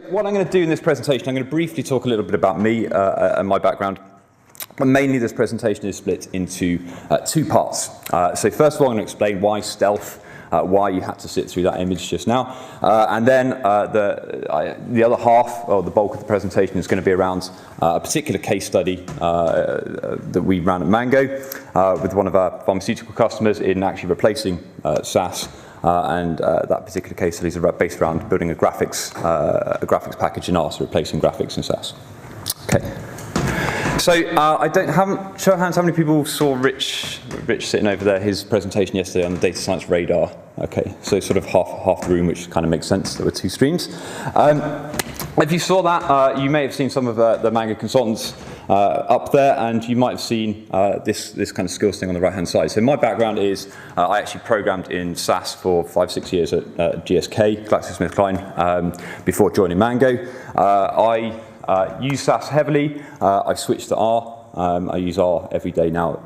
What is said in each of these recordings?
What I'm going to do in this presentation, I'm going to briefly talk a little bit about me and my background. But mainly this presentation is split into two parts. So first of all, I'm going to explain why stealth, why you had to sit through that image just now. And then the other half, or the bulk of the presentation, is going to be around a particular case study that we ran at Mango with one of our pharmaceutical customers in actually replacing SAS. And that particular case study is based around building a graphics package in R, so replacing graphics in SAS. Okay. So haven't show of hands how many people saw Rich sitting over there, his presentation yesterday on the data science radar. Okay, so sort of half the room, which kind of makes sense. There were two streams. If you saw that, you may have seen some of the Mango consultants up there, and you might have seen this kind of skills thing on the right-hand side. So my background is I actually programmed in SAS for 5-6 years at GSK, GlaxoSmithKline, before joining Mango. I use SAS heavily. I've switched to R. I use R every day now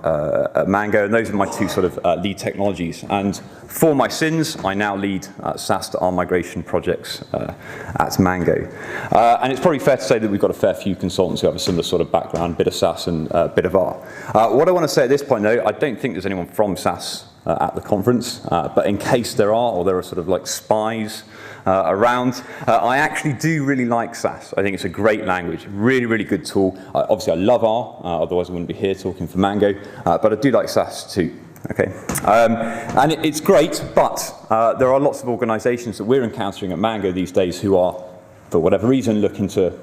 at Mango, and those are my two sort of lead technologies. And for my sins, I now lead SAS to R migration projects at Mango. And it's probably fair to say that we've got a fair few consultants who have a similar sort of background, a bit of SAS and a bit of R. What I want to say at this point, though, I don't think there's anyone from SAS at the conference, but in case there are, or there are sort of like spies around, I actually do really like SAS. I think it's a great language, really, really good tool. Obviously, I love R, otherwise I wouldn't be here talking for Mango, but I do like SAS too. Okay, and it's great, but there are lots of organizations that we're encountering at Mango these days who are, for whatever reason, looking to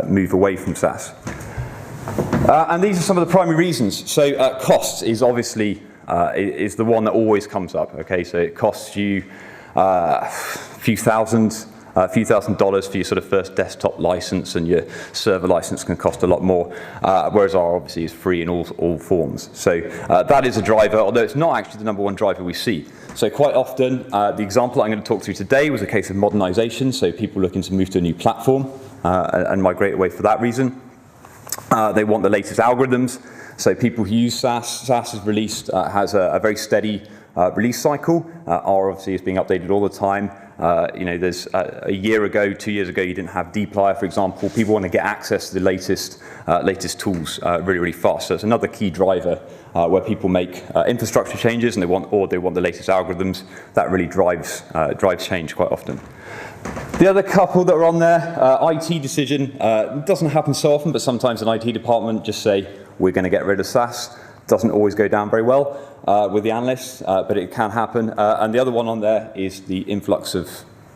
move away from SAS. And these are some of the primary reasons. So costs is obviously is the one that always comes up. Okay, so it costs you a few thousand dollars for your sort of first desktop license, and your server license can cost a lot more, whereas R obviously is free in all forms. So that is a driver, although it's not actually the number one driver we see. So quite often, the example I'm going to talk through today was a case of modernization, so people looking to move to a new platform and migrate away for that reason. They want the latest algorithms, so people who use SAS has released, has a very steady release cycle. R obviously is being updated all the time. There's a year ago, 2 years ago, you didn't have dplyr, for example. People want to get access to the latest tools really, really fast. So it's another key driver where people make infrastructure changes and they want the latest algorithms. That really drives change quite often. The other couple that are on there, IT decision, doesn't happen so often, but sometimes an IT department just say, we're going to get rid of SAS. Doesn't always go down very well with the analysts, but it can happen. And the other one on there is the influx of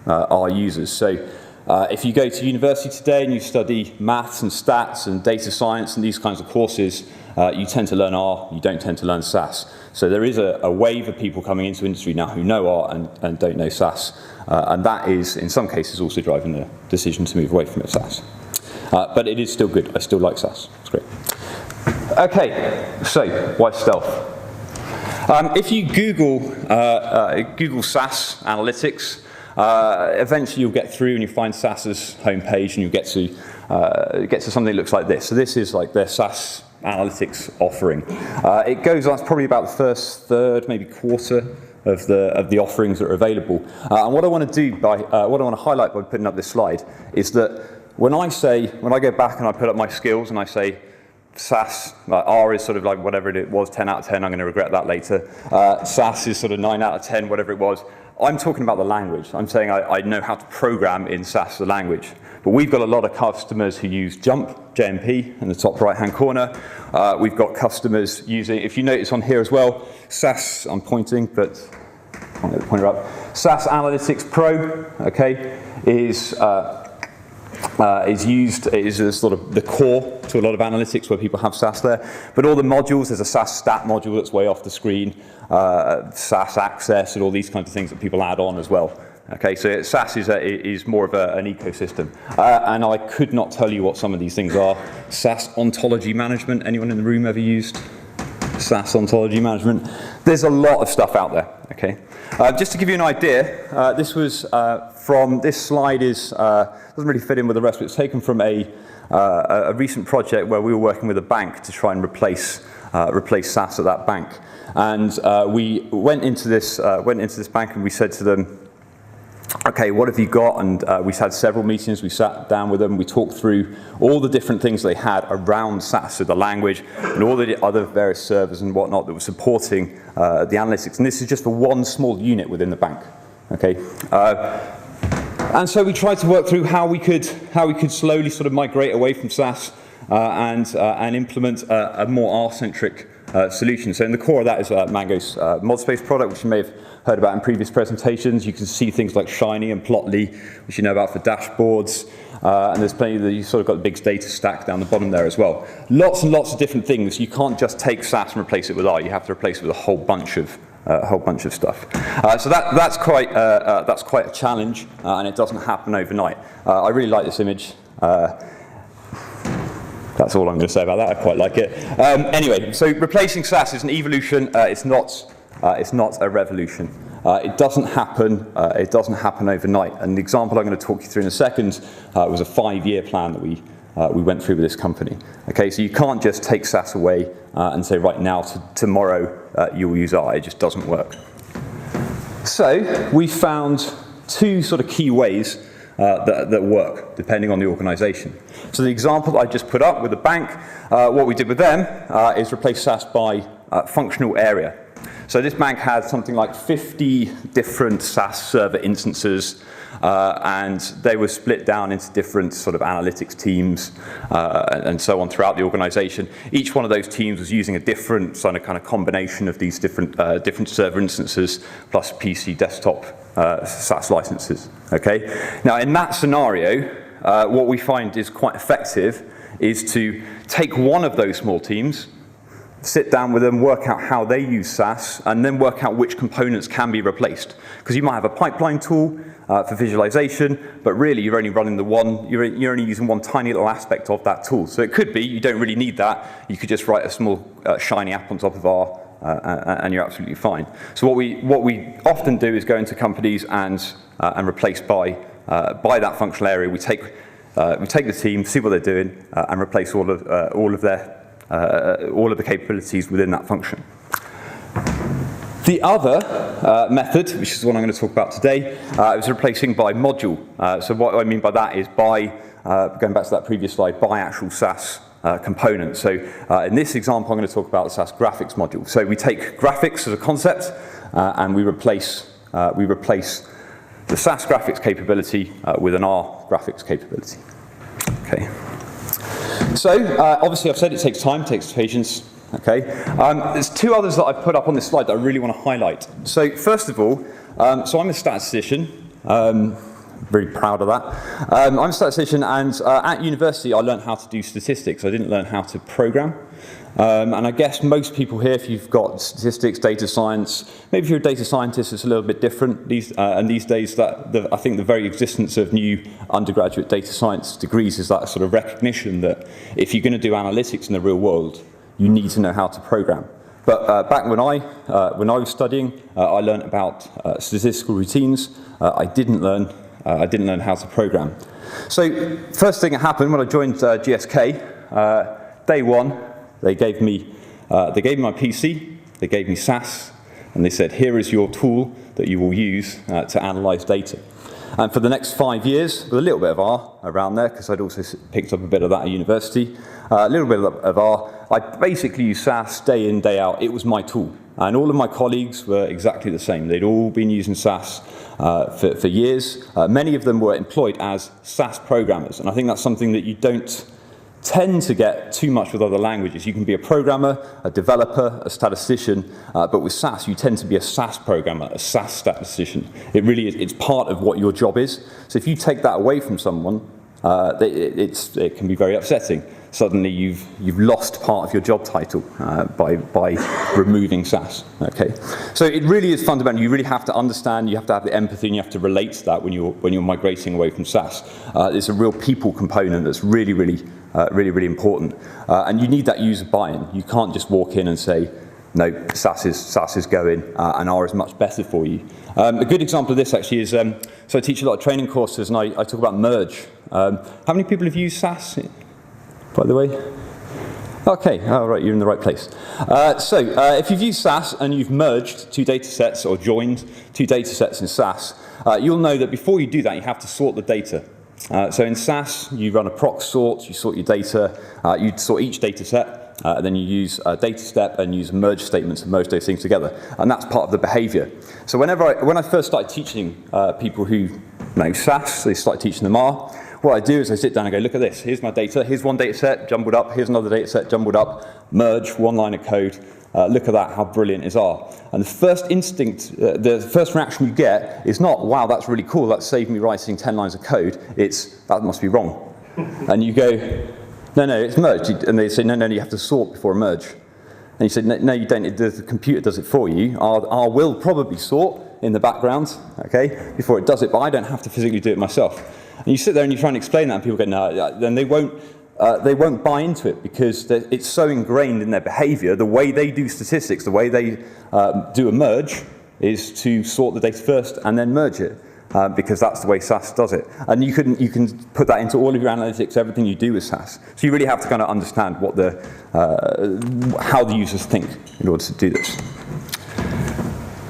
our users. So if you go to university today and you study maths and stats and data science and these kinds of courses, you tend to learn R, you don't tend to learn SAS. So there is a wave of people coming into industry now who know R and don't know SAS. And that is, in some cases, also driving the decision to move away from SAS. But it is still good. I still like SAS. It's great. Okay, so why stealth? If you Google SAS analytics, eventually you'll get through and you find SAS's homepage and you get to something that looks like this. So this is like their SAS analytics offering. It goes on, it's probably about the first third, maybe quarter of the offerings that are available. And what I want to do what I want to highlight by putting up this slide is that when I go back and I put up my skills and I say SAS, R is sort of like whatever it was, 10 out of 10, I'm going to regret that later. SAS is sort of 9 out of 10, whatever it was. I'm talking about the language. I'm saying I know how to program in SAS, the language. But we've got a lot of customers who use JMP, JMP, in the top right-hand corner. We've got customers using, if you notice on here as well, SAS, I'm pointing, but I'll get the pointer up. SAS Analytics Pro, okay, is sort of the core to a lot of analytics where people have SAS there. But all the modules, there's a SAS stat module that's way off the screen, SAS access, and all these kinds of things that people add on as well. Okay, so SAS is more of an ecosystem. And I could not tell you what some of these things are. SAS ontology management, anyone in the room ever used SAS ontology management? There's a lot of stuff out there, okay? Just to give you an idea, this slide doesn't really fit in with the rest, but it's taken from a recent project where we were working with a bank to try and replace SAS at that bank. And we went into this bank and we said to them, okay, what have you got? And we had several meetings. We sat down with them. We talked through all the different things they had around SAS, so the language, and all the other various servers and whatnot that were supporting the analytics. And this is just for one small unit within the bank. Okay. And so we tried to work through how we could slowly sort of migrate away from SAS and implement a more R-centric solution. So in the core of that is Mango's ModSpace product, which you may have heard about in previous presentations. You can see things like Shiny and Plotly, which you know about for dashboards. And there's plenty that you sort of got the big data stack down the bottom there as well. Lots and lots of different things. You can't just take SAS and replace it with R. You have to replace it with a whole bunch of stuff. So that's quite a challenge, and it doesn't happen overnight. I really like this image. That's all I'm going to say about that. I quite like it. Anyway, so replacing SAS is an evolution. It's not a revolution. It doesn't happen. It doesn't happen overnight. And the example I'm going to talk you through in a second was a 5-year plan that we went through with this company. Okay, so you can't just take SAS away and say right now tomorrow you'll use R. It just doesn't work. So we found 2 sort of key ways that work depending on the organization. So the example that I just put up with the bank, what we did with them is replace SAS by functional area. So this bank had something like 50 different SAS server instances, and they were split down into different sort of analytics teams and so on throughout the organization. Each one of those teams was using a different kind of combination of these different server instances plus PC desktop SAS licenses. Okay. Now in that scenario, what we find is quite effective is to take one of those small teams, sit down with them, work out how they use SAS, and then work out which components can be replaced. Because you might have a pipeline tool for visualization, but really you're only running you're only using one tiny little aspect of that tool. So it could be you don't really need that. You could just write a small Shiny app on top of R, and you're absolutely fine. So what we often do is go into companies and replace by that functional area. We take the team, see what they're doing, and replace all of the capabilities within that function. The other method, which is the one I'm going to talk about today, is replacing by module. So what I mean by that is going back to that previous slide, by actual SAS components. So in this example, I'm going to talk about the SAS graphics module. So we take graphics as a concept, and we replace the SAS graphics capability with an R graphics capability. Okay. So obviously I've said it takes time, it takes patience. Okay. There's 2 others that I've put up on this slide that I really want to highlight. So first of all, so I'm a statistician. Very proud of that. I'm a statistician, and at university I learned how to do statistics. I didn't learn how to program. And I guess most people here, if you've got statistics, data science, maybe if you're a data scientist, it's a little bit different. And these days, I think the very existence of new undergraduate data science degrees is that sort of recognition that if you're going to do analytics in the real world, you need to know how to program. But back when I was studying, I learned about statistical routines. I didn't learn how to program. So first thing that happened when I joined GSK, day one, they gave me my PC, they gave me SAS, and they said, here is your tool that you will use to analyze data. And for the next 5 years, with a little bit of R around there, because I'd also picked up a bit of that at university, a little bit of R, I basically used SAS day in, day out. It was my tool. And all of my colleagues were exactly the same. They'd all been using SAS for years. Many of them were employed as SAS programmers. And I think that's something that you don't tend to get too much with other languages. You can be a programmer, a developer, a statistician, but with SAS you tend to be a SAS programmer, a SAS statistician. It really is, it's part of what your job is. So if you take that away from someone, it can be very upsetting. Suddenly you've lost part of your job title by removing SAS. Okay, so it really is fundamental. You really have to understand. You have to have the empathy, and you have to relate to that when you're migrating away from SAS. There's a real people component that's really important, and you need that user buy-in. You can't just walk in and say, no, SAS is going, and R is much better for you. A good example of this actually is, so I teach a lot of training courses, and I talk about merge. How many people have used SAS? By the way, Okay, all right, you're in the right place. If you've used SAS and you've merged two data sets or joined two data sets in SAS, you'll know that before you do that, you have to sort the data. So in SAS, you run a proc sort, you sort your data, you sort each data set, then you use a data step and use merge statements and merge those things together. And that's part of the behavior. So when I first started teaching people who know SAS, they started teaching them R, what I do is I sit down and go, look at this, here's my data, here's one data set jumbled up, here's another data set jumbled up, merge, one line of code, look at that, how brilliant is R. And the first instinct, the first reaction you get is not, wow, that's really cool, that saved me writing 10 lines of code, it's, that must be wrong. And you go, no, it's merged. And they say, no, you have to sort before a merge. And you say, no, you don't, the computer does it for you. R will probably sort in the background, okay, before it does it, but I don't have to physically do it myself. And you sit there and you try and explain that, and people go, no, then they won't buy into it because it's so ingrained in their behavior. The way they do statistics, the way they do a merge is to sort the data first and then merge it, because that's the way SAS does it. And you can put that into all of your analytics, everything you do with SAS. So you really have to kind of understand what how the users think in order to do this.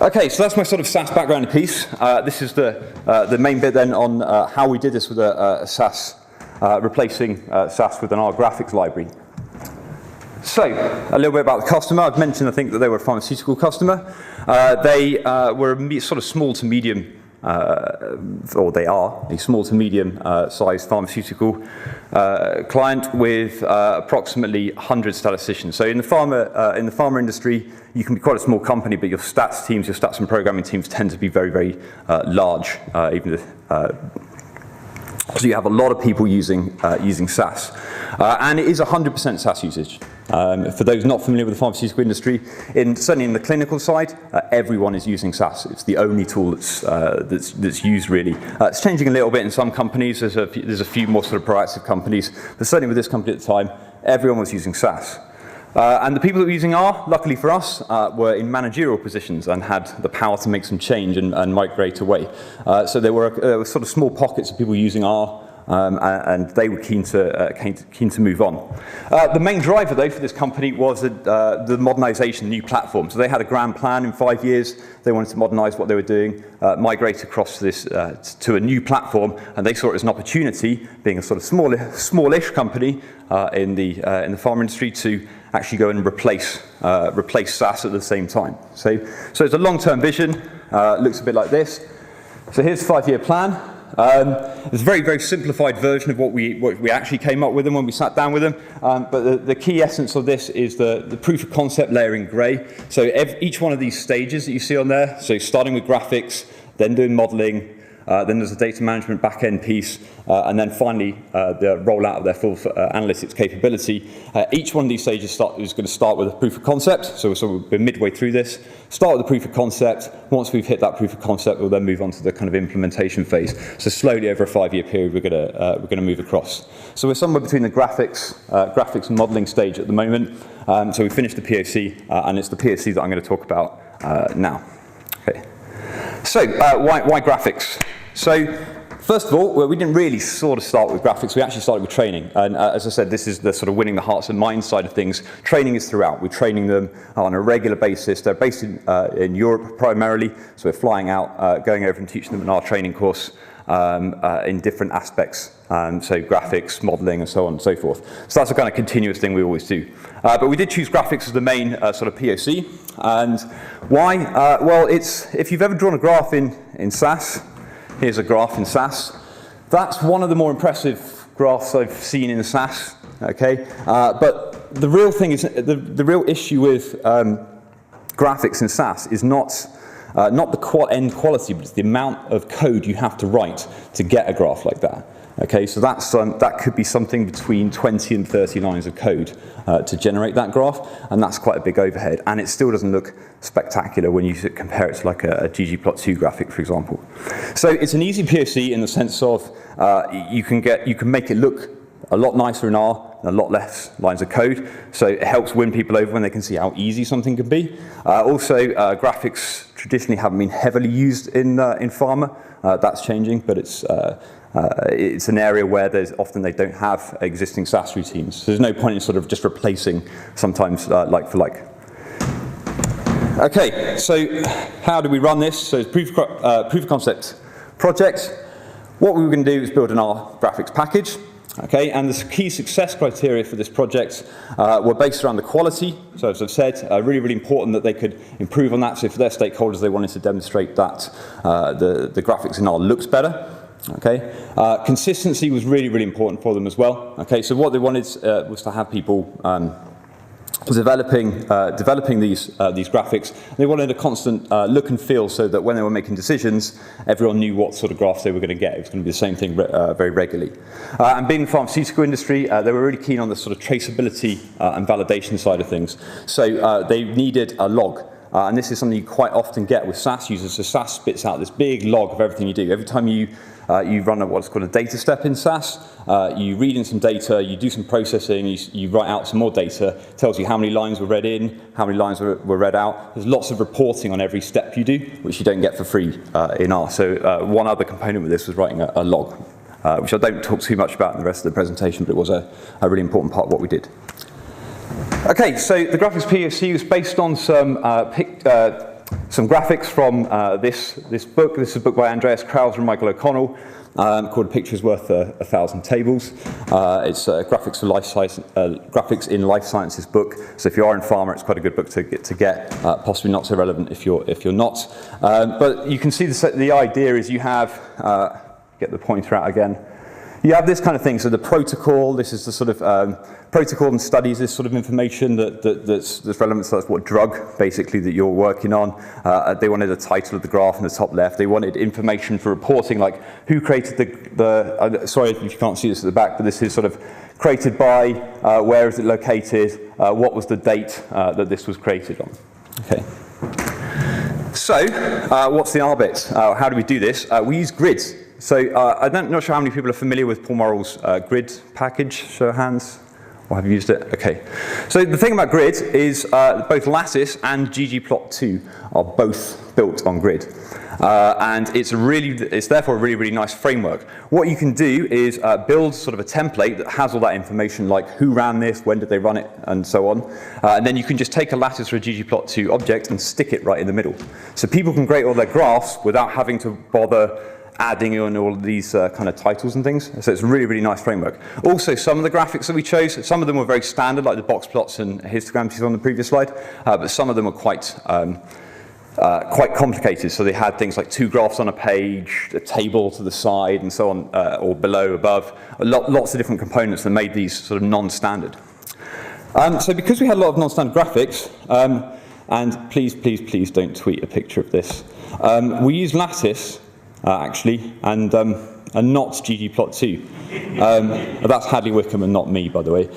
Okay, so that's my sort of SAS background piece. This is the main bit then on how we did this with a SAS, replacing SAS with an R graphics library. So, a little bit about the customer. I've mentioned, I think, that they were a pharmaceutical customer. They were a sort of small to medium, or they are a small to medium sized pharmaceutical client with approximately 100 statisticians. So in the pharma industry, you can be quite a small company, but your stats teams, your stats and programming teams tend to be very, very large, so you have a lot of people using SAS. And it is 100% SAS usage. For those not familiar with the pharmaceutical industry, certainly in the clinical side, everyone is using SAS. It's the only tool that's used really. It's changing a little bit in some companies. There's a few more sort of proactive companies, but certainly with this company at the time, everyone was using SAS. And the people that were using R, luckily for us, were in managerial positions and had the power to make some change and migrate away. So there were sort of small pockets of people using R, and they were keen to move on. The main driver, though, for this company was the modernization, new platform. So they had a grand plan in 5 years. They wanted to modernize what they were doing, migrate across this to a new platform, and they saw it as an opportunity, being a sort of smallish company in the pharma industry, to actually go and replace SAS at the same time. So it's a long-term vision. Looks a bit like this. So here's a 5-year plan. It's a very, very simplified version of what we actually came up with them when we sat down with them. But the key essence of this is the proof of concept layer in grey. So each one of these stages that you see on there, so starting with graphics, then doing modeling, then there's a data management back-end piece, and then finally the rollout of their full analytics capability. Each one of these stages is going to start with a proof of concept, so we're midway through this. Start with the proof of concept. Once we've hit that proof of concept, we'll then move on to the kind of implementation phase. So slowly over a 5-year period, we're going to move across. So we're somewhere between the graphics and modeling stage at the moment. So we finished the POC, and it's the POC that I'm going to talk about now. Okay. So why graphics? So first of all, we didn't really sort of start with graphics. We actually started with training. And as I said, this is the sort of winning the hearts and minds side of things. Training is throughout. We're training them on a regular basis. They're based in Europe primarily. So we're flying out, going over and teaching them in our training course in different aspects. So graphics, modeling, and so on and so forth. So that's a kind of continuous thing we always do. But we did choose graphics as the main sort of POC. And why? Well, if you've ever drawn a graph in SAS, here's a graph in SAS. That's one of the more impressive graphs I've seen in SAS. Okay, but the real thing is the real issue with graphics in SAS is not the end quality, but it's the amount of code you have to write to get a graph like that. Okay, so that could be something between 20 and 30 lines of code to generate that graph, and that's quite a big overhead. And it still doesn't look spectacular when you compare it to like a ggplot2 graphic, for example. So it's an easy POC in the sense of you can make it look a lot nicer in R, and a lot less lines of code. So it helps win people over when they can see how easy something can be. Also, graphics traditionally haven't been heavily used in pharma. That's changing, but it's it's an area where often they don't have existing SAS routines. So there's no point in sort of just replacing sometimes like for like. Okay, so how do we run this? So it's proof of concept project. What we were going to do is build an R graphics package. Okay, and the key success criteria for this project were based around the quality. So as I've said, really, really important that they could improve on that. So for their stakeholders, they wanted to demonstrate that the graphics in R looks better. Okay, consistency was really, really important for them as well. Okay, so what they wanted was to have people developing these graphics. They wanted a constant look and feel so that when they were making decisions, everyone knew what sort of graphs they were going to get. It was going to be the same thing very regularly. And being in the pharmaceutical industry, they were really keen on the sort of traceability and validation side of things. So they needed a log. And this is something you quite often get with SAS users. So SAS spits out this big log of everything you do. Every time you run what's called a data step in SAS, you read in some data, you do some processing, you write out some more data, tells you how many lines were read in, how many lines were read out. There's lots of reporting on every step you do, which you don't get for free in R. So one other component with this was writing a log, which I don't talk too much about in the rest of the presentation, but it was a really important part of what we did. Okay, so the graphics POC was based on some graphics from this book. This is a book by Andreas Krauser and Michael O'Connell called A Picture's Worth 1,000 Tables. It's graphics in life sciences book. So if you are in pharma, it's quite a good book to get. Possibly not so relevant if you're not. But you can see the idea is you have get the pointer out again. You have this kind of thing, so the protocol, this is the sort of protocol and studies this sort of information that's relevant, so that's what drug, basically, that you're working on. They wanted a title of the graph in the top left. They wanted information for reporting, like who created sorry if you can't see this at the back, but this is sort of created by, where is it located, what was the date that this was created on. Okay. So, what's the R bit? How do we do this? We use grids. So I'm not sure how many people are familiar with Paul Morrell's grid package. Show of hands. Or have you used it? Okay. So the thing about grid is both Lattice and ggplot2 are both built on grid. And it's therefore a really, really nice framework. What you can do is build sort of a template that has all that information, like who ran this, when did they run it, and so on. And then you can just take a Lattice or a ggplot2 object and stick it right in the middle. So people can create all their graphs without having to bother adding in all of these kind of titles and things. So it's a really, really nice framework. Also, some of the graphics that we chose, some of them were very standard, like the box plots and histograms you saw on the previous slide, but some of them were quite complicated. So they had things like 2 graphs on a page, a table to the side, and so on, or below, above. Lots of different components that made these sort of non-standard. So because we had a lot of non-standard graphics, and please don't tweet a picture of this, we used Lattice, actually, and not ggplot2. That's Hadley Wickham and not me, by the way.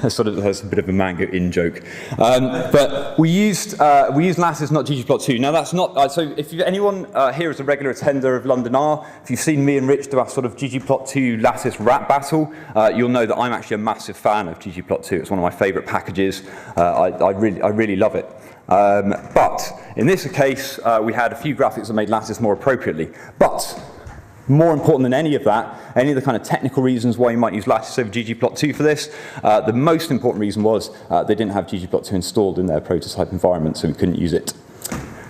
Sort of has a bit of a Mango in joke. But we used Lattice, not ggplot2. Now that's not, so if anyone here is a regular attender of London R, if you've seen me and Rich do our sort of ggplot2 Lattice rap battle, you'll know that I'm actually a massive fan of ggplot2. It's one of my favorite packages. I really love it. But in this case, we had a few graphics that made Lattice more appropriately. But more important than any of that, any of the kind of technical reasons why you might use Lattice over ggplot2 for this, the most important reason was they didn't have ggplot2 installed in their prototype environment, so we couldn't use it.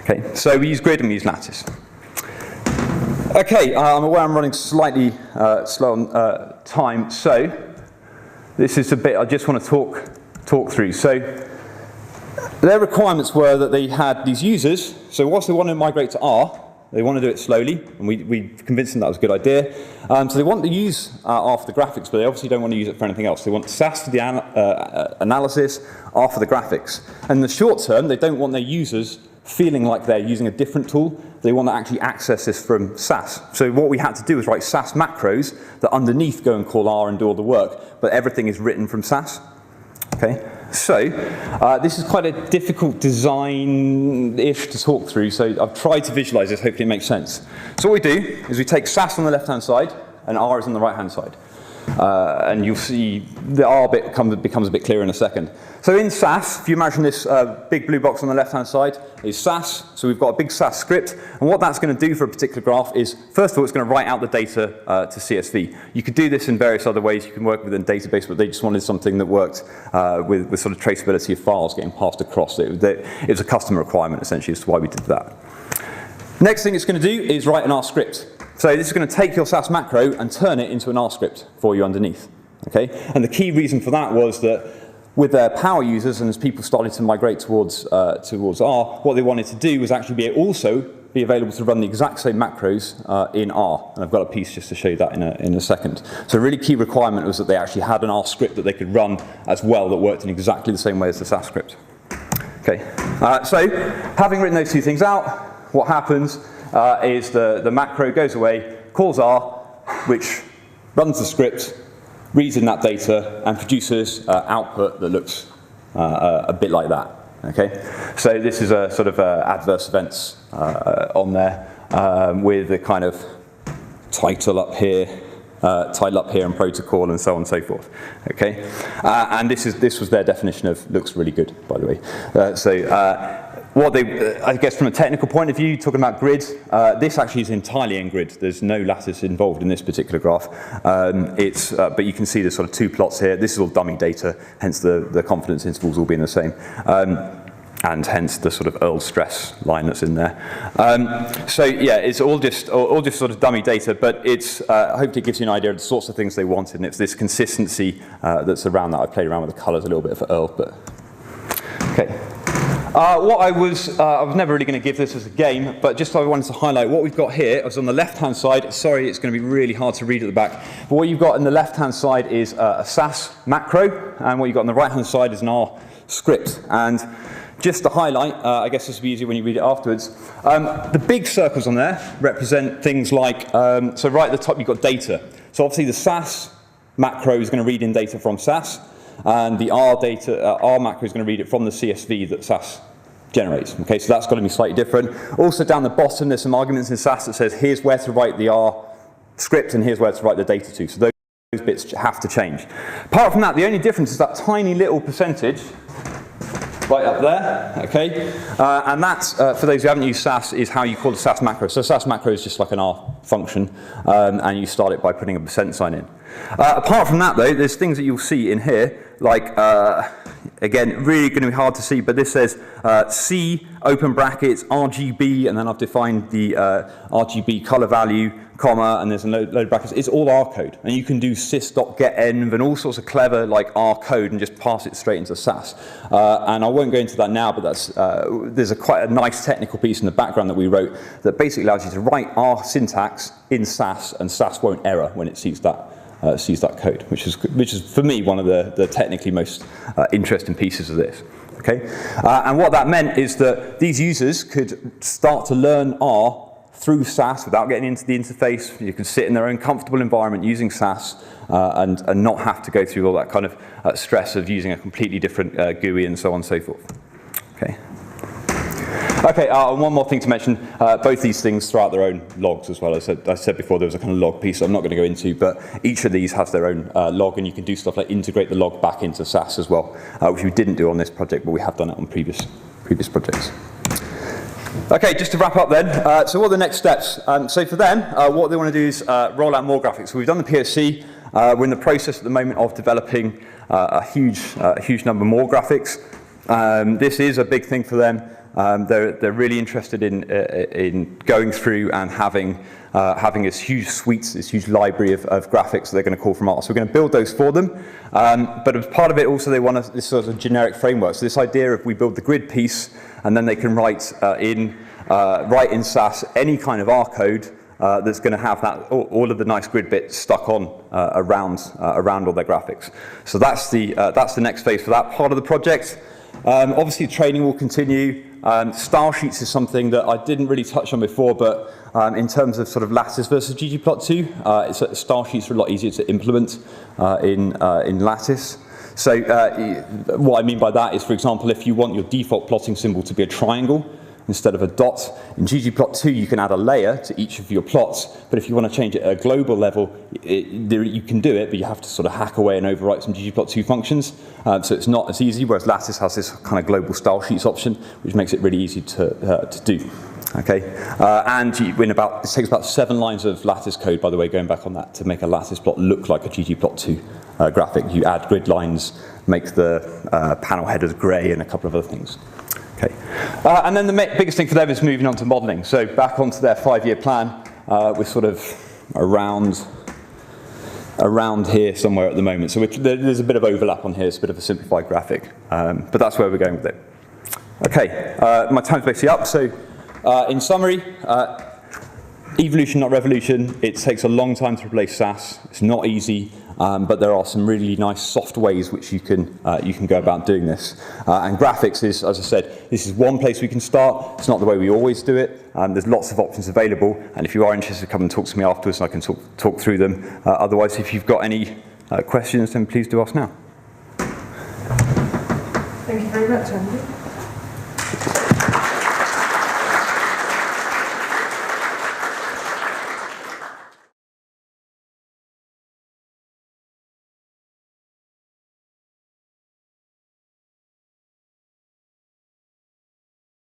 Okay, so we use grid and we use Lattice. Okay, I'm aware I'm running slightly slow on time, so this is a bit I just want to talk through. So their requirements were that they had these users, so whilst they wanted to migrate to R, they want to do it slowly, and we convinced them that was a good idea. So they want to use R for the graphics, but they obviously don't want to use it for anything else. They want SAS for the analysis, R for the graphics. And in the short term, they don't want their users feeling like they're using a different tool. They want to actually access this from SAS. So what we had to do was write SAS macros that underneath go and call R and do all the work, but everything is written from SAS. Okay. So, this is quite a difficult design-ish to talk through, so I've tried to visualize this, hopefully it makes sense. So what we do is we take SAS on the left-hand side, and R is on the right-hand side. and you'll see the R bit becomes a bit clearer in a second. So in SAS, if you imagine this big blue box on the left-hand side is SAS. So we've got a big SAS script, and what that's going to do for a particular graph is, first of all, it's going to write out the data to CSV. You could do this in various other ways. You can work within a database, but they just wanted something that worked with sort of traceability of files getting passed across. It was a custom requirement, essentially, as to why we did that. Next thing it's going to do is write an R script. So this is going to take your SAS macro and turn it into an R script for you underneath. Okay? And the key reason for that was that with their power users, and as people started to migrate towards R, what they wanted to do was actually also be available to run the exact same macros in R. And I've got a piece just to show you that in a second. So a really key requirement was that they actually had an R script that they could run as well that worked in exactly the same way as the SAS script. Okay. So having written those two things out, what happens is the macro goes away, calls R, which runs the script, reads in that data, and produces output that looks a bit like that. Okay, so this is a sort of adverse events on there with the kind of title up here, and protocol, and so on and so forth. Okay, and this was their definition of looks really good, by the way. What they, I guess from a technical point of view, talking about grid, this actually is entirely in grid. There's no lattice involved in this particular graph. But you can see there's sort of two plots here. This is all dummy data, hence the confidence intervals all being the same. And hence the sort of EARL stress line that's in there. So yeah, it's all just sort of dummy data, but it's hopefully it gives you an idea of the sorts of things they wanted, and it's this consistency that's around that. I played around with the colours a little bit for EARL, but okay. I was never really going to give this as a game, but just I wanted to highlight what we've got here. I was on the left-hand side. Sorry, it's going to be really hard to read at the back. But what you've got on the left-hand side is a SAS macro, and what you've got on the right-hand side is an R script. And just to highlight, I guess this will be easier when you read it afterwards, the big circles on there represent things like, so right at the top you've got data. So obviously the SAS macro is going to read in data from SAS, and the R macro is going to read it from the CSV that SAS generates. Okay, so that's got to be slightly different. Also down the bottom there's some arguments in SAS that says here's where to write the R script and here's where to write the data to. So those bits have to change. Apart from that, the only difference is that tiny little percentage right up there, okay? And that's, for those who haven't used SAS, is how you call the SAS macro. So SAS macro is just like an R function, and you start it by putting a % sign in. Apart from that, though, there's things that you'll see in here, like, again, really going to be hard to see, but this says C, open brackets, RGB, and then I've defined the RGB color value, comma, and there's a load of brackets. It's all R code, and you can do sys.getEnv and all sorts of clever like R code and just pass it straight into SAS. And I won't go into that now, but that's there's quite a nice technical piece in the background that we wrote that basically allows you to write R syntax in SAS, and SAS won't error when it sees that code, which is for me one of the technically most interesting pieces of this. Okay, and what that meant is that these users could start to learn R through SAS without getting into the interface. You can sit in their own comfortable environment using SAS and not have to go through all that kind of stress of using a completely different GUI and so on and so forth. Okay. Okay, one more thing to mention, both these things throw out their own logs as well. As I said before, there was a kind of log piece I'm not going to go into, but each of these has their own log, and you can do stuff like integrate the log back into SAS as well, which we didn't do on this project, but we have done it on previous projects. Okay, just to wrap up then, so what are the next steps? So for them, what they want to do is roll out more graphics. So we've done the POC, we're in the process at the moment of developing a huge number more graphics. This is a big thing for them. They're really interested in going through and having this huge suites, this huge library of graphics that they're going to call from R. So we're going to build those for them. But as part of it also they want this sort of generic framework. So this idea of we build the grid piece and then they can write in SAS any kind of R code that's going to have that all of the nice grid bits stuck on around all their graphics. So that's the next phase for that part of the project. Obviously training will continue. Style sheets is something that I didn't really touch on before, but in terms of sort of Lattice versus ggplot2, style sheets are a lot easier to implement in Lattice. So what I mean by that is, for example, if you want your default plotting symbol to be a triangle, instead of a dot. In ggplot2, you can add a layer to each of your plots, but if you want to change it at a global level, you can do it, but you have to sort of hack away and overwrite some ggplot2 functions. So it's not as easy, whereas Lattice has this kind of global style sheets option, which makes it really easy to do. Okay, and it takes about 7 lines of Lattice code, by the way, going back on that, to make a Lattice plot look like a ggplot2 graphic. You add grid lines, make the panel headers grey, and a couple of other things. Okay, and then the biggest thing for them is moving on to modelling. So back onto their 5-year plan, we're sort of around here somewhere at the moment. So there's a bit of overlap on here. It's a bit of a simplified graphic, but that's where we're going with it. Okay, my time's basically up. So in summary, evolution, not revolution. It takes a long time to replace SAS. It's not easy, but there are some really nice soft ways which you can go about doing this. And graphics is, as I said, this is one place we can start. It's not the way we always do it. There's lots of options available, and if you are interested, come and talk to me afterwards, and I can talk through them. Otherwise, if you've got any questions, then please do ask now. Thank you very much, Andy.